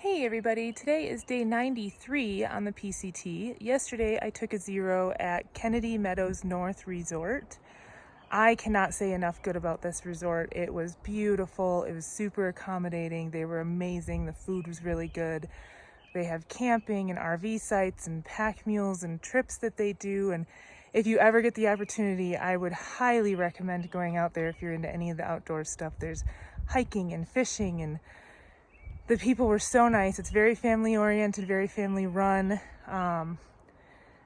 Hey everybody, today is day 93 on the PCT. Yesterday I took a 0 at Kennedy Meadows North Resort. I cannot say enough good about this resort. It was beautiful, it was super accommodating, they were amazing, the food was really good. They have camping and RV sites and pack mules and trips that they do, and if you ever get the opportunity, I would highly recommend going out there if you're into any of the outdoor stuff. There's hiking and fishing, and the people were so nice. It's very family oriented, very family run, and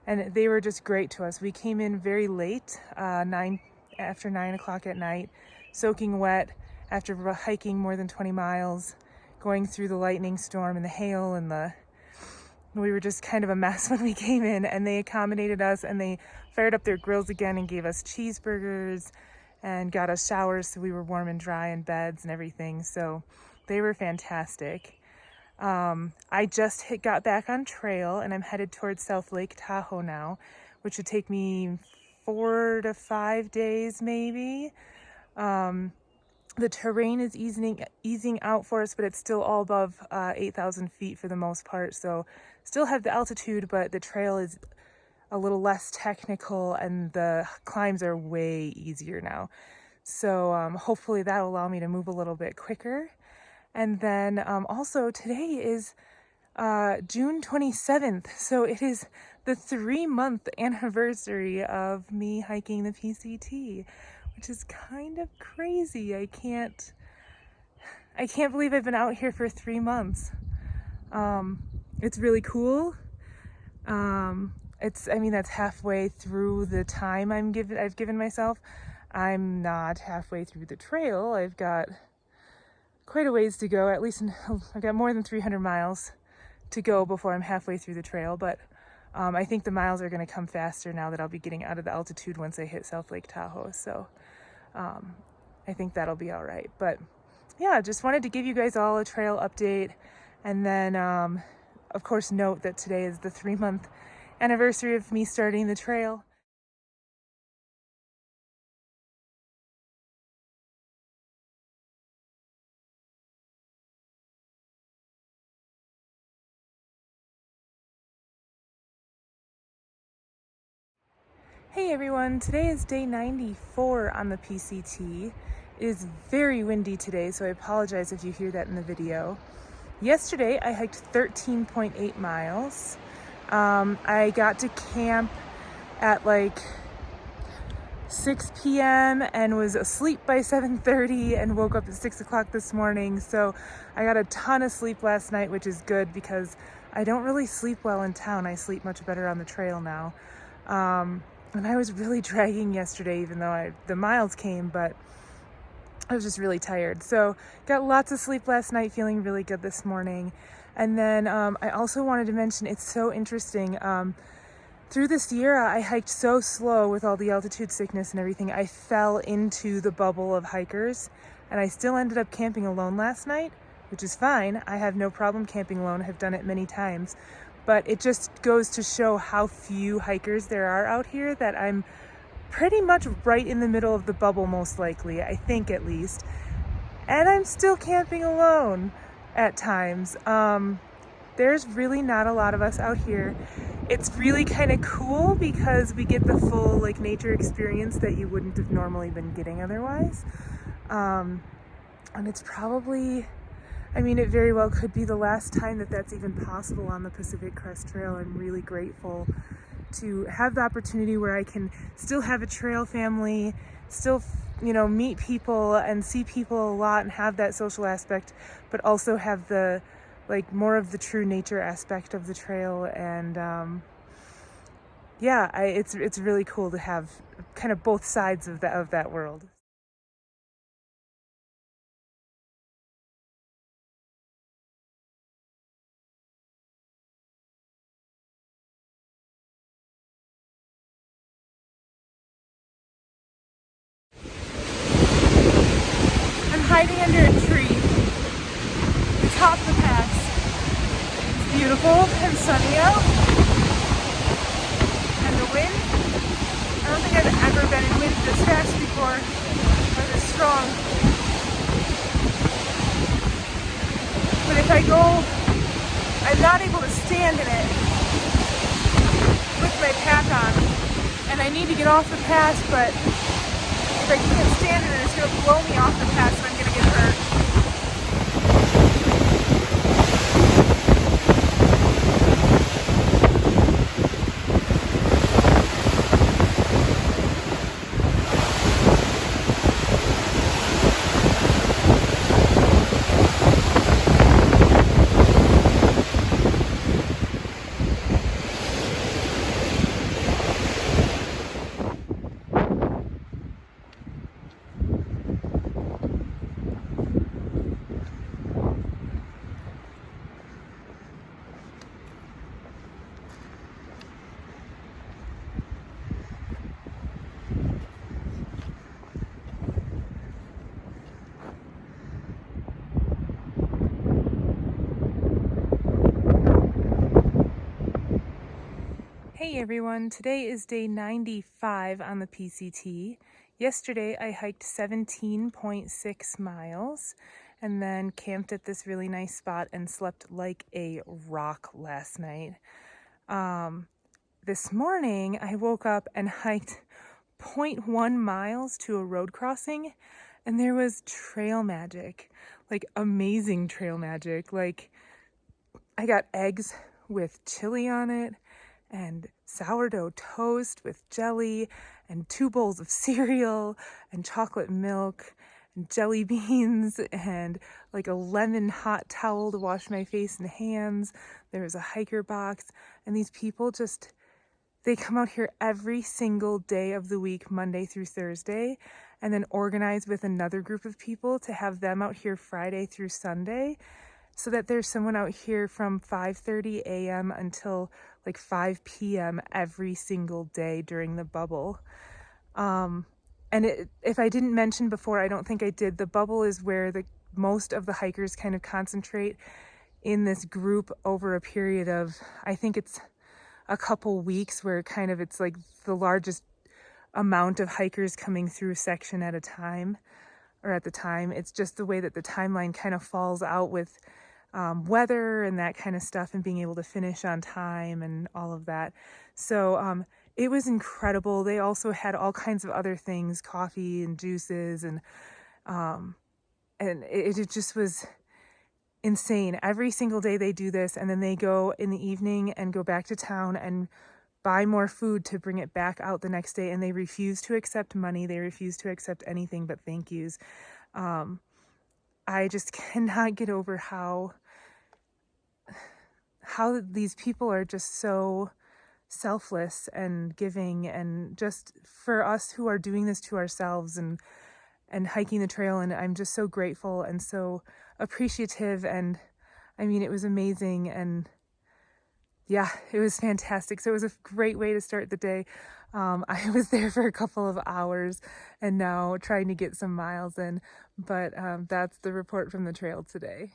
they were just great to us. We came in very late, after 9 o'clock at night, soaking wet after hiking more than 20 miles, going through the lightning storm and the hail, and we were just kind of a mess when we came in, and they accommodated us, and they fired up their grills again and gave us cheeseburgers and got us showers so we were warm and dry in beds and everything. So they were fantastic. I just got back on trail and I'm headed towards South Lake Tahoe now, which should take me 4 to 5 days maybe. The terrain is easing out for us, but it's still all above 8,000 feet for the most part. So still have the altitude, but the trail is a little less technical and the climbs are way easier now. So hopefully that will allow me to move a little bit quicker. And then also today is June 27th. So it is the 3-month anniversary of me hiking the PCT, which is kind of crazy. I can't believe I've been out here for 3 months. It's really cool. That's halfway through the time I've given myself. I'm not halfway through the trail. I've got quite a ways to go. I've got more than 300 miles to go before I'm halfway through the trail, but I think the miles are going to come faster now that I'll be getting out of the altitude once I hit South Lake Tahoe. So I think that'll be all right. But yeah, just wanted to give you guys all a trail update, and then of course note that today is the 3-month anniversary of me starting the trail. Hey everyone, today is day 94 on the PCT. It is very windy today, so I apologize if you hear that in the video. Yesterday I hiked 13.8 miles. I got to camp at like 6 p.m. and was asleep by 7:30 and woke up at 6 o'clock this morning. So I got a ton of sleep last night, which is good because I don't really sleep well in town. I sleep much better on the trail now. And I was really dragging yesterday, even though the miles came, but I was just really tired. So got lots of sleep last night, feeling really good this morning. And then I also wanted to mention, it's so interesting. Through the Sierra, I hiked so slow with all the altitude sickness and everything. I fell into the bubble of hikers, and I still ended up camping alone last night, which is fine. I have no problem camping alone. I've done it many times. But it just goes to show how few hikers there are out here, that I'm pretty much right in the middle of the bubble, most likely, I think at least. And I'm still camping alone at times. There's really not a lot of us out here. It's really kind of cool because we get the full nature experience that you wouldn't have normally been getting otherwise. And it's probably, it very well could be the last time that that's even possible on the Pacific Crest Trail. I'm really grateful to have the opportunity where I can still have a trail family, still, meet people and see people a lot and have that social aspect, but also have the, more of the true nature aspect of the trail. And it's really cool to have kind of both sides of that world. I'm hiding under a tree. We top the pass. It's beautiful and sunny out. And the wind, I don't think I've ever been in wind this fast before, or this strong. But if I go I'm not able to stand in it with my pack on, and I need to get off the pass, but if I can't stand in it, it's going to blow me off the pass and I'm going to get hurt. Hey everyone, today is day 95 on the PCT. Yesterday I hiked 17.6 miles and then camped at this really nice spot and slept like a rock last night. This morning I woke up and hiked 0.1 miles to a road crossing, and there was trail magic, like amazing trail magic. Like I got eggs with chili on it, and sourdough toast with jelly, and 2 bowls of cereal, and chocolate milk, and jelly beans, and like a lemon hot towel to wash my face and hands. There was a hiker box, and these people they come out here every single day of the week, Monday through Thursday, and then organize with another group of people to have them out here Friday through Sunday, so that there's someone out here from 5:30 a.m. until like 5 p.m. every single day during the bubble. If I didn't mention before, I don't think I did, the bubble is where most of the hikers kind of concentrate in this group over a period of, I think it's a couple weeks, where it's like the largest amount of hikers coming through a section at a time, or at the time. It's just the way that the timeline kind of falls out with weather and that kind of stuff, and being able to finish on time and all of that. So it was incredible. They also had all kinds of other things, coffee and juices, and it just was insane. Every single day they do this, and then they go in the evening and go back to town and buy more food to bring it back out the next day, and they refuse to accept money. They refuse to accept anything but thank yous. I just cannot get over how these people are just so selfless and giving, and just for us who are doing this to ourselves and hiking the trail. And I'm just so grateful and so appreciative. And I mean, it was amazing. And yeah, it was fantastic. So it was a great way to start the day. I was there for a couple of hours and now trying to get some miles in, but that's the report from the trail today.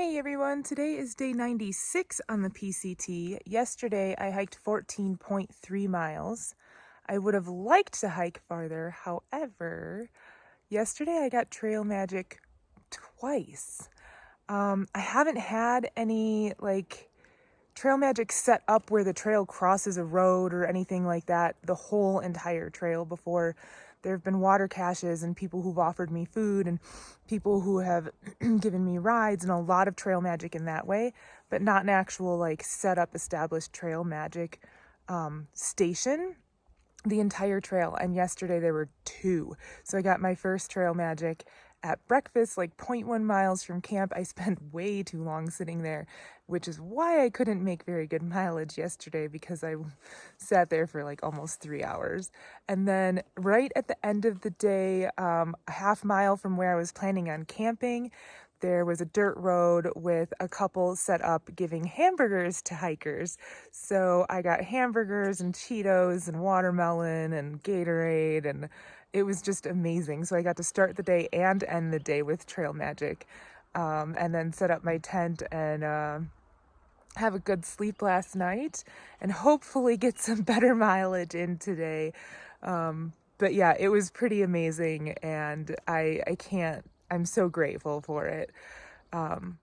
Hey everyone, today is day 96 on the PCT. Yesterday I hiked 14.3 miles. I would have liked to hike farther, however, yesterday I got trail magic twice. I haven't had any trail magic set up where the trail crosses a road or anything like that the whole entire trail before. There have been water caches and people who've offered me food and people who have given me rides and a lot of trail magic in that way, but not an actual set up established trail magic station the entire trail. And yesterday there were two. So I got my first trail magic at breakfast, like 0.1 miles from camp. I spent way too long sitting there, which is why I couldn't make very good mileage yesterday, because I sat there for like almost 3 hours. And then right at the end of the day, a half mile from where I was planning on camping, there was a dirt road with a couple set up giving hamburgers to hikers. So I got hamburgers and Cheetos and watermelon and Gatorade, and it was just amazing. So I got to start the day and end the day with trail magic, and then set up my tent and have a good sleep last night and hopefully get some better mileage in today. But yeah, it was pretty amazing, and I'm so grateful for it. Um,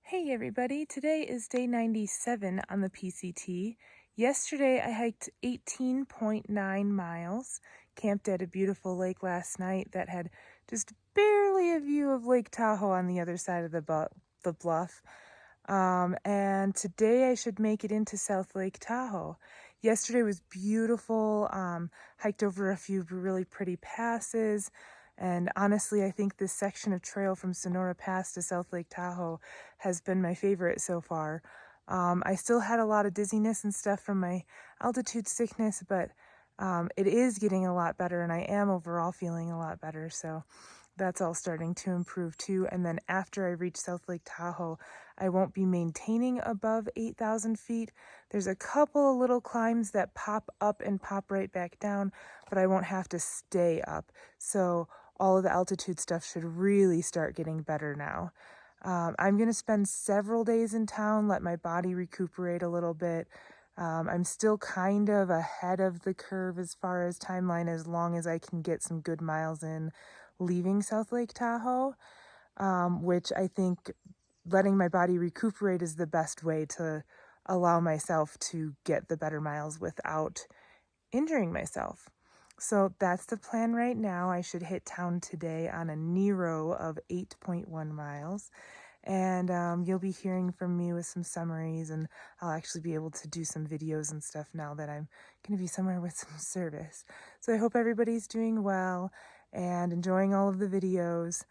Hey everybody, today is day 97 on the PCT. Yesterday I hiked 18.9 miles, camped at a beautiful lake last night that had just barely a view of Lake Tahoe on the other side of the bluff. And today I should make it into South Lake Tahoe. Yesterday was beautiful, hiked over a few really pretty passes. And honestly, I think this section of trail from Sonora Pass to South Lake Tahoe has been my favorite so far. I still had a lot of dizziness and stuff from my altitude sickness, but it is getting a lot better, and I am overall feeling a lot better. So that's all starting to improve too. And then after I reach South Lake Tahoe, I won't be maintaining above 8,000 feet. There's a couple of little climbs that pop up and pop right back down, but I won't have to stay up. So all of the altitude stuff should really start getting better now. I'm going to spend several days in town, let my body recuperate a little bit. I'm still kind of ahead of the curve as far as timeline, as long as I can get some good miles in leaving South Lake Tahoe, which I think letting my body recuperate is the best way to allow myself to get the better miles without injuring myself. So that's the plan right now. I should hit town today on a Nero of 8.1 miles. And you'll be hearing from me with some summaries, and I'll actually be able to do some videos and stuff now that I'm going to be somewhere with some service. So I hope everybody's doing well and enjoying all of the videos.